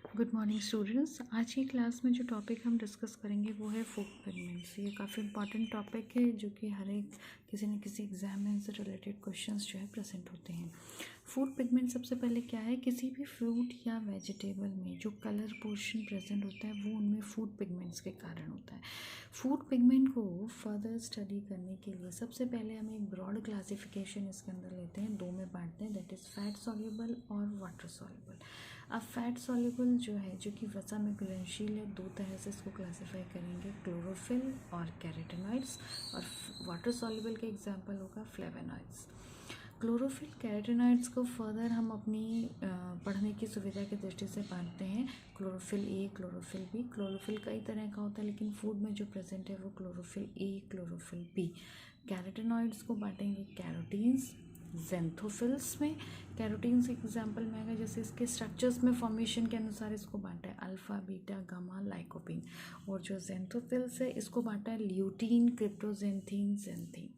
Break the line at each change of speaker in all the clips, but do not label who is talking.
Good morning students. आज की class में जो टॉपिक हम डिस्कस करेंगे वो है फूड पिगमेंट्स। ये काफ़ी इंपॉर्टेंट टॉपिक है जो कि हर एक किसी न किसी एग्जाम में इनसे रिलेटेड क्वेश्चंस जो है प्रेजेंट होते हैं। फूड पिगमेंट सबसे पहले क्या है, किसी भी फ्रूट या वेजिटेबल में जो कलर पोर्शन प्रेजेंट होता है वो उनमें फूड पिगमेंट्स के कारण होता है। फूड पिगमेंट को फर्दर स्टडी करने के लिए सबसे पहले हम एक ब्रॉड क्लासिफिकेशन इसके अंदर लेते हैं, दो में बांटते हैं, दैट इज़ फैट सॉल्युबल और वाटर सॉल्युबल। अब फैट सॉल्युबल जो है, जो कि वसा में घुलनशील है, दो तरह से इसको क्लासिफाई करेंगे, क्लोरोफिल और कैरोटीनॉइड्स। और वाटर सॉल्युबल का एग्जांपल होगा फ्लेवोनॉइड्स। क्लोरोफिल कैरोटीनॉइड्स को फर्दर हम अपनी पढ़ने की सुविधा की दृष्टि से बांटते हैं, chlorophyll A, chlorophyll B. Chlorophyll कई तरह का होता है लेकिन फूड में जो प्रेजेंट है वो chlorophyll A, chlorophyll B. Carotenoids को बांटेंगे कैरोटीन्स, जेंथोफिल्स में। कैरोटीन से एग्जाम्पल में आएगा, जैसे इसके स्ट्रक्चर्स में फॉर्मेशन के अनुसार इसको बांटा है अल्फा, बीटा, गामा, लाइकोपिन। और जो जेंथोफिल्स है इसको बांटा है ल्यूटीन, क्रिप्टोजेंथीन, जेंथीन।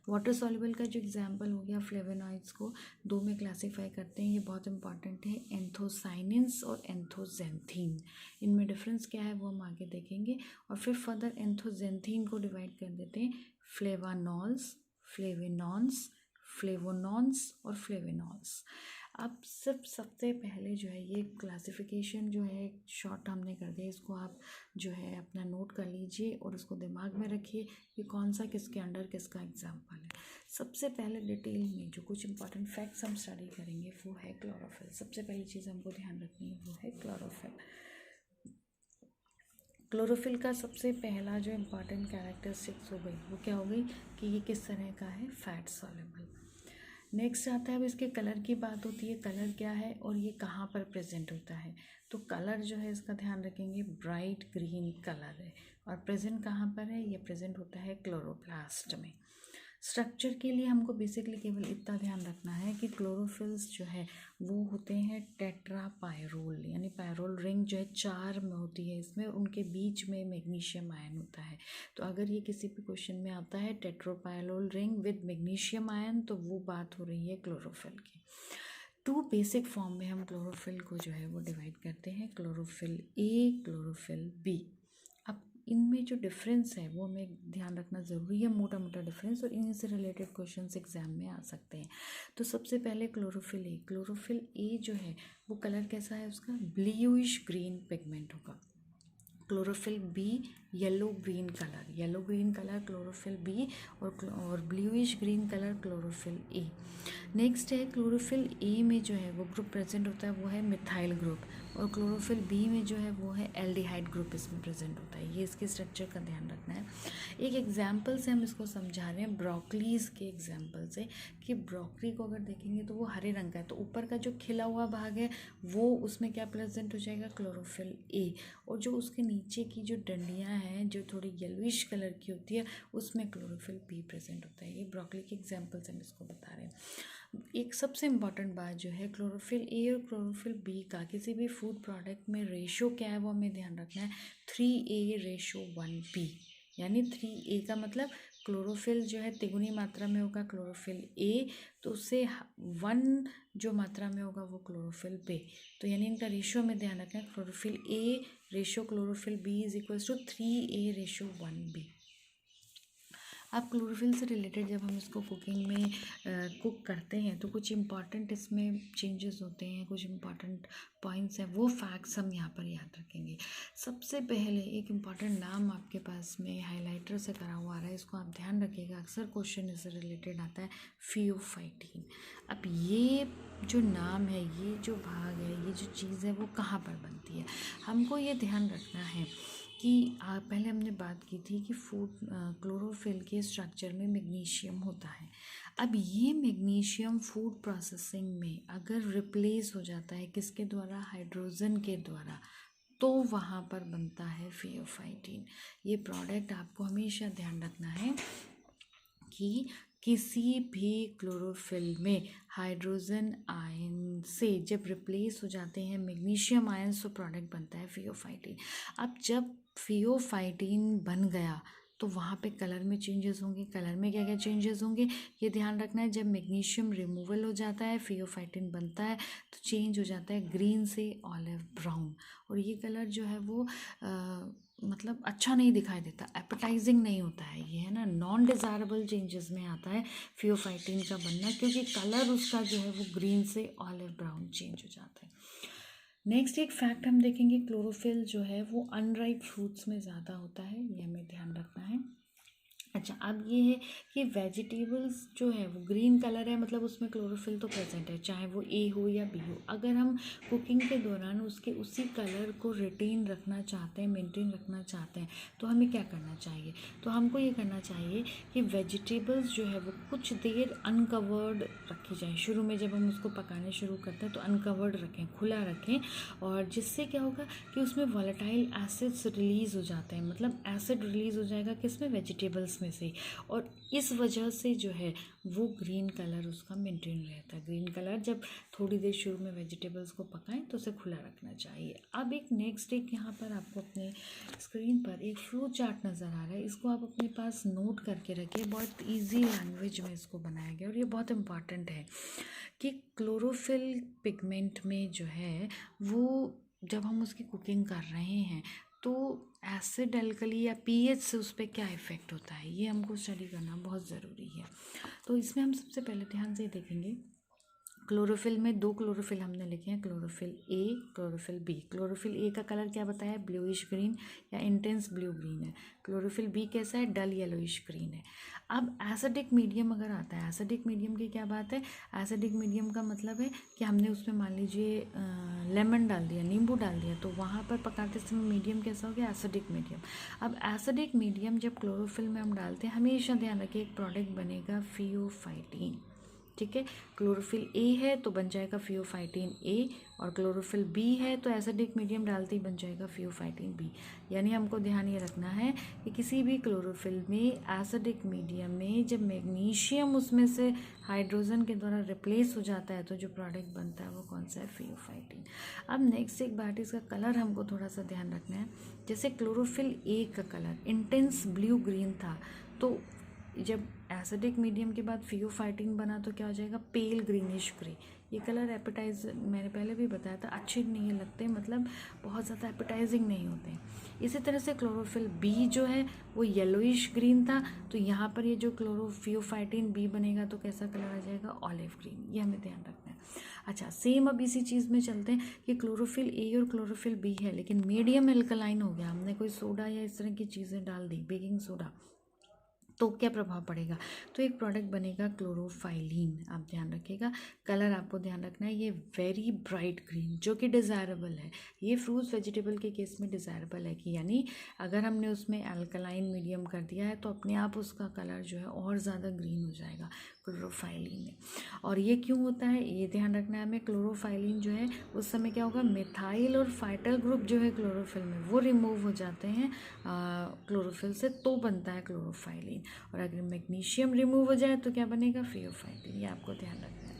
वाटर सॉल्युबल का जो एग्जाम्पल हो गया, फ्लेवोनॉइड्स को दो में क्लासीफाई करते हैं, ये बहुत इंपॉर्टेंट है, एंथोसाइनिन्स और एंथोजेंथीन। इनमें डिफरेंस क्या है वो हम आगे देखेंगे। और फिर फर्दर एंथोजेंथीन को डिवाइड कर देते हैं फ्लेवानॉल्स, फ्लेवेनॉन्स, फ्लेवोनॉन्स और फ्लेवेनॉल्स। अब सबसे पहले जो है ये क्लासिफिकेशन जो है शॉर्ट हमने कर दिया, इसको आप जो है अपना नोट कर लीजिए और उसको दिमाग में रखिए कि कौन सा किसके अंडर किसका एग्जाम्पल है। सबसे पहले डिटेल में जो कुछ इंपॉर्टेंट फैक्ट्स हम स्टडी करेंगे वो है क्लोरोफिल। सबसे पहली चीज़ हमको ध्यान रखनी है वो है क्लोरोफिल। क्लोरोफिल का सबसे पहला जो इम्पॉर्टेंट कैरेक्टरिस्टिक्स हो गई वो क्या हो गई कि ये किस तरह का है, फैट सॉल्युबल। नेक्स्ट आता है, अब इसके कलर की बात होती है, कलर क्या है और ये कहाँ पर प्रेजेंट होता है। तो कलर जो है इसका ध्यान रखेंगे, ब्राइट ग्रीन कलर है। और प्रेजेंट कहाँ पर है, ये प्रेजेंट होता है क्लोरोप्लास्ट में। स्ट्रक्चर के लिए हमको बेसिकली केवल इतना ध्यान रखना है कि क्लोरोफिल्स जो है वो होते हैं टेट्रा पायरोल, यानी पायरोल रिंग जो है चार में होती है इसमें, उनके बीच में मैग्नीशियम आयन होता है। तो अगर ये किसी भी क्वेश्चन में आता है टेट्रोपायरोल रिंग विद मैग्नीशियम आयन, तो वो बात हो रही है क्लोरोफिल की। टू बेसिक फॉर्म में हम क्लोरोफिल को जो है वो डिवाइड करते हैं, क्लोरोफिल ए, क्लोरोफिल बी। अब इनमें जो डिफरेंस है वो हमें ध्यान रखना ज़रूरी है, मोटा मोटा डिफरेंस, और इनसे रिलेटेड क्वेश्चंस एग्जाम में आ सकते हैं। तो सबसे पहले क्लोरोफिल ए। क्लोरोफिल ए जो है वो कलर कैसा है उसका, ब्लूइश ग्रीन पिगमेंट होगा। Chlorophyll b yellow green colour, yellow green colour chlorophyll b, और bluish green colour chlorophyll a. Next है क्लोरोफिल ए में जो है वो ग्रुप प्रेजेंट होता है वो है मिथाइल ग्रुप, और क्लोरोफिल बी में जो है वो है एल्डिहाइड ग्रुप इसमें प्रेजेंट होता है। ये इसके स्ट्रक्चर का ध्यान रखना है। एक एग्जाम्पल से हम इसको समझा रहे हैं, ब्रोकलीज के एग्जाम्पल से, कि ब्रोकली को अगर देखेंगे तो वो हरे रंग का है, तो ऊपर का जो खिला हुआ भाग है वो उसमें क्या प्रेजेंट हो जाएगा, क्लोरोफिल ए। और जो उसके नीचे की जो डंडियाँ हैं जो थोड़ी येलोइश कलर की होती है उसमें क्लोरोफिल बी प्रेजेंट होता है। ये ब्रोकली के एग्जाम्पल से हम इसको बता रहे हैं। एक सबसे इम्पॉर्टेंट बात जो है, क्लोरोफिल ए और क्लोरोफिल बी का किसी भी फूड प्रोडक्ट में रेशो क्या है वो हमें ध्यान रखना है, 3A:1B। यानी 3A का मतलब क्लोरोफिल जो है तिगुनी मात्रा में होगा क्लोरोफिल ए, तो उससे 1 जो मात्रा में होगा वो क्लोरोफिल बी। तो यानी इनका रेशो में ध्यान रखना है, chlorophyll a ratio chlorophyll b is equals to 3A:1B। अब क्लोरोफिल से रिलेटेड जब हम इसको कुकिंग में कुक करते हैं तो कुछ इंपॉर्टेंट इसमें चेंजेस होते हैं, कुछ इंपॉर्टेंट पॉइंट्स हैं, वो फैक्ट्स हम यहाँ पर याद रखेंगे। सबसे पहले एक इम्पॉर्टेंट नाम आपके पास में हाइलाइटर से करा हुआ आ रहा है, इसको आप ध्यान रखिएगा, अक्सर क्वेश्चन इससे रिलेटेड आता है, फियोफाइटीन। अब ये जो नाम है, ये जो भाग है, ये जो चीज़ है वो कहाँ पर बनती है, हमको ये ध्यान रखना है कि पहले हमने बात की थी कि क्लोरोफिल के स्ट्रक्चर में मैग्नीशियम होता है। अब ये मैग्नीशियम फूड प्रोसेसिंग में अगर रिप्लेस हो जाता है किसके द्वारा, हाइड्रोजन के द्वारा, तो वहाँ पर बनता है फियोफाइटीन। ये प्रोडक्ट आपको हमेशा ध्यान रखना है कि किसी भी क्लोरोफिल में हाइड्रोजन आयन से जब रिप्लेस हो जाते हैं मैग्नीशियम आयन, तो प्रोडक्ट बनता है फियोफाइटीन। अब जब फियोफाइटीन बन गया तो वहाँ पे कलर में चेंजेस होंगे। कलर में क्या क्या चेंजेस होंगे ये ध्यान रखना है। जब मैग्नीशियम रिमूवल हो जाता है, फियोफाइटिन बनता है, तो चेंज हो जाता है ग्रीन से ऑलिव ब्राउन, और ये कलर जो है वो मतलब अच्छा नहीं दिखाई देता, एपेटाइजिंग नहीं होता है ये, है ना। नॉन डिज़ायरेबल चेंजेस में आता है फियोफाइटिन का बनना, क्योंकि कलर उसका जो है वो ग्रीन से ऑलिव ब्राउन चेंज हो जाता है। नेक्स्ट एक फैक्ट हम देखेंगे, क्लोरोफिल जो है वो अनराइप फ्रूट्स में ज़्यादा होता है, ये हमें ध्यान रखना है। अच्छा, अब ये है कि वेजिटेबल्स जो है वो ग्रीन कलर है, मतलब उसमें क्लोरोफिल तो प्रेजेंट है, चाहे वो ए हो या बी हो। अगर हम कुकिंग के दौरान उसके उसी कलर को रिटेन रखना चाहते हैं, मेंटेन रखना चाहते हैं, तो हमें क्या करना चाहिए? तो हमको ये करना चाहिए कि वेजिटेबल्स जो है वो कुछ देर अनकवर्ड रखी जाए। शुरू में जब हम उसको पकाने शुरू करते हैं तो अनकवर्ड रखें, खुला रखें, और जिससे क्या होगा कि उसमें वॉलेटाइल एसिड्स रिलीज़ हो जाते हैं, मतलब एसिड रिलीज़ हो जाएगा किसमें? वेजिटेबल्स में से, और इस वजह से जो है वो ग्रीन कलर उसका मेंटेन रहता है। ग्रीन कलर जब थोड़ी देर शुरू में वेजिटेबल्स को पकाएं तो उसे खुला रखना चाहिए। अब एक नेक्स्ट एक यहाँ पर आपको अपने स्क्रीन पर एक फ्लो चार्ट नज़र आ रहा है, इसको आप अपने पास नोट करके रखिए। बहुत ईजी लैंग्वेज में इसको बनाया गया, और ये बहुत इंपॉर्टेंट है कि क्लोरोफिल पिगमेंट में जो है वो जब हम उसकी कुकिंग कर रहे हैं तो एसिड, एल्कली या पीएच से उस पर क्या इफ़ेक्ट होता है, ये हमको स्टडी करना बहुत ज़रूरी है। तो इसमें हम सबसे पहले ध्यान से देखेंगे, क्लोरोफिल में दो क्लोरोफिल हमने लिखे हैं, chlorophyll A, chlorophyll B. Chlorophyll A का कलर क्या बताया है? ब्लूइश ग्रीन या इंटेंस ब्लू ग्रीन है। क्लोरोफिल बी कैसा है? डल येलोइश ग्रीन है। अब एसिडिक मीडियम अगर आता है, एसिडिक मीडियम की क्या बात है? एसिडिक मीडियम का मतलब है कि हमने उसमें मान लीजिए लेमन डाल दिया, नींबू डाल दिया, तो वहाँ पर पकाते समय मीडियम कैसा हो गया? Acidic medium. अब एसिडिक मीडियम जब क्लोरोफिल में हम डालते हैं, हमेशा ध्यान रखिए एक प्रोडक्ट बनेगा फियोफाइटिन, ठीक है। क्लोरोफिल ए है तो बन जाएगा फियोफाइटिन ए, और क्लोरोफिल बी है तो एसिडिक मीडियम डालते ही बन जाएगा फियोफाइटिन बी। यानी हमको ध्यान ये रखना है कि किसी भी क्लोरोफिल में एसिडिक मीडियम में जब मैग्नीशियम उसमें से हाइड्रोजन के द्वारा रिप्लेस हो जाता है तो जो प्रोडक्ट बनता है वो कौन सा है? फियोफाइटिन। अब नेक्स्ट एक बात, इसका कलर हमको थोड़ा सा ध्यान रखना है। जैसे क्लोरोफिल ए का कलर इंटेंस ब्लू ग्रीन था, तो जब एसिडिक मीडियम के बाद फियोफाइटिन बना तो क्या हो जाएगा? पेल ग्रीनिश ग्रे। ये कलर एपेटाइज, मैंने पहले भी बताया था, अच्छे नहीं लगते, मतलब बहुत ज़्यादा एपेटाइजिंग नहीं होते। इसी तरह से क्लोरोफिल बी जो है वो येलोइश ग्रीन था, तो यहाँ पर ये जो फियोफाइटिन बी बनेगा तो कैसा कलर आ जाएगा? Olive green. ये हमें ध्यान रखना है। अच्छा, सेम अब इसी चीज़ में चलते हैं कि क्लोरोफिल ए और क्लोरोफिल बी है, लेकिन मीडियम एल्कलाइन हो गया, हमने कोई सोडा या इस तरह की चीज़ें डाल दी, बेकिंग सोडा, तो क्या प्रभाव पड़ेगा? तो एक प्रोडक्ट बनेगा क्लोरोफाइलिन। आप ध्यान रखिएगा, कलर आपको ध्यान रखना है, ये वेरी ब्राइट ग्रीन जो कि डिज़ायरेबल है। ये फ्रूट्स वेजिटेबल के केस में डिज़ायरेबल है कि यानी अगर हमने उसमें अल्कलाइन मीडियम कर दिया है तो अपने आप उसका कलर जो है और ज़्यादा ग्रीन हो जाएगा क्लोरोफाइलिन में। और ये क्यों होता है ये ध्यान रखना है हमें। क्लोरोफाइलिन जो है उस समय क्या होगा? मिथाइल और फाइटल ग्रुप जो है क्लोरोफिल में वो रिमूव हो जाते हैं क्लोरोफिल से, तो बनता है क्लोरोफाइलिन। और अगर मैग्नीशियम रिमूव हो जाए तो क्या बनेगा? फियोफाइटिन। ये आपको ध्यान रखना है।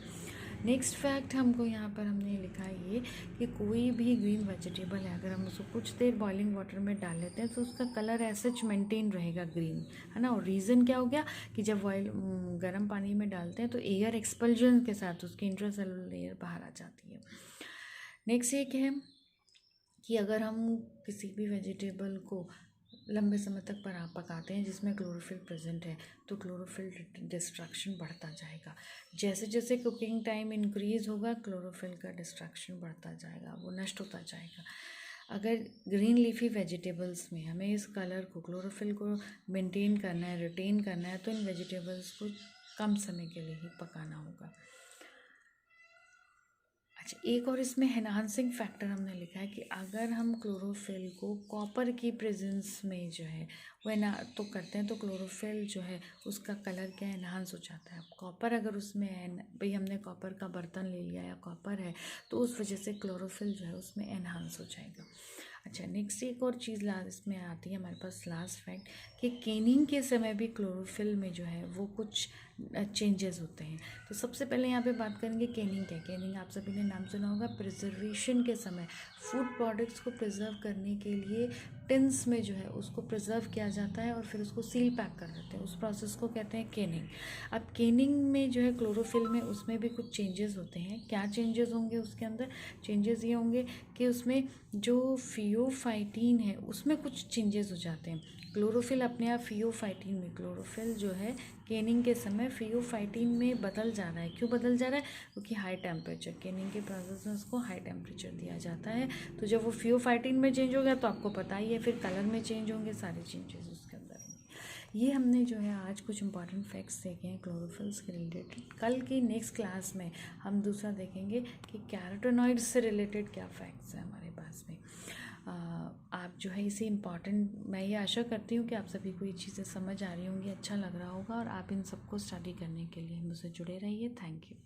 नेक्स्ट फैक्ट हमको यहाँ पर हमने लिखा है ये कि कोई भी ग्रीन वेजिटेबल है, अगर हम उसको कुछ देर बॉइलिंग वाटर में डाल लेते हैं तो उसका कलर ऐसे मेंटेन रहेगा ग्रीन, है ना। और रीज़न क्या हो गया कि जब गर्म पानी में डालते हैं तो एयर एक्सपल्जन के साथ उसकी इंट्रासेलुलर लेयर बाहर आ जाती है। नेक्स्ट एक है कि अगर हम किसी भी वेजिटेबल को लंबे समय तक पकाते हैं जिसमें क्लोरोफिल प्रेजेंट है तो क्लोरोफिल डिस्ट्रक्शन बढ़ता जाएगा। जैसे जैसे कुकिंग टाइम इंक्रीज होगा क्लोरोफिल का डिस्ट्रक्शन बढ़ता जाएगा, वो नष्ट होता जाएगा। अगर ग्रीन लीफी वेजिटेबल्स में हमें इस कलर को, क्लोरोफिल को मेंटेन करना है, रिटेन करना है, तो इन वेजिटेबल्स को कम समय के लिए ही पकाना होगा। अच्छा, एक और इसमें एनहांसिंग फैक्टर हमने लिखा है कि अगर हम क्लोरोफिल को कॉपर की प्रेजेंस में जो है वो तो करते हैं तो क्लोरोफिल जो है उसका कलर क्या एनहांस हो जाता है। कॉपर अगर उसमें है, भाई हमने कॉपर का बर्तन ले लिया या कॉपर है तो उस वजह से क्लोरोफिल जो है उसमें एनहांस हो जाएगा। अच्छा, नेक्स्ट एक और चीज़ इसमें आती है हमारे पास लास्ट फैक्ट कि केनिंग के समय भी क्लोरोफिल में जो है वो कुछ चेंजेस होते हैं। तो सबसे पहले यहाँ पे बात करेंगे केनिंग क्या है। केनिंग आप सभी ने नाम सुना होगा। प्रिजर्वेशन के समय फूड प्रोडक्ट्स को प्रिजर्व करने के लिए टिन्स में जो है उसको प्रिजर्व किया जाता है और फिर उसको सील पैक कर देते हैं, उस प्रोसेस को कहते हैं केनिंग। अब केनिंग में जो है क्लोरोफिल में उसमें भी कुछ चेंजेस होते हैं। क्या चेंजेस होंगे उसके अंदर? चेंजेस ये होंगे कि उसमें जो फियोफाइटिन है उसमें कुछ चेंजेस हो जाते हैं। क्लोरोफिल अपने आप फियोफाइटिन में, क्लोरोफिल जो है केनिंग के समय फियोफाइटिन में बदल जा रहा है। क्यों बदल जा रहा है? क्योंकि हाई टेम्परेचर, केनिंग के प्रोसेस में उसको हाई टेम्परेचर दिया जाता है। तो जब वो फियोफाइटिन में चेंज हो गया तो आपको पता ही है फिर कलर में चेंज होंगे, सारे चेंजेस उसके अंदर होंगे। ये हमने जो है आज कुछ इंपॉर्टेंट फैक्ट्स देखे हैं क्लोरोफिल्स के रिलेटेड। कल की नेक्स्ट क्लास में हम दूसरा देखेंगे कि कैरोटेनॉइड्स से रिलेटेड क्या फैक्ट्स हैं हमारे पास में। आप जो है इसे इम्पॉर्टेंट, मैं ये आशा करती हूँ कि आप सभी को ये चीज़ें समझ आ रही होंगी, अच्छा लग रहा होगा और आप इन सबको स्टडी करने के लिए मुझसे जुड़े रहिए। Thank you.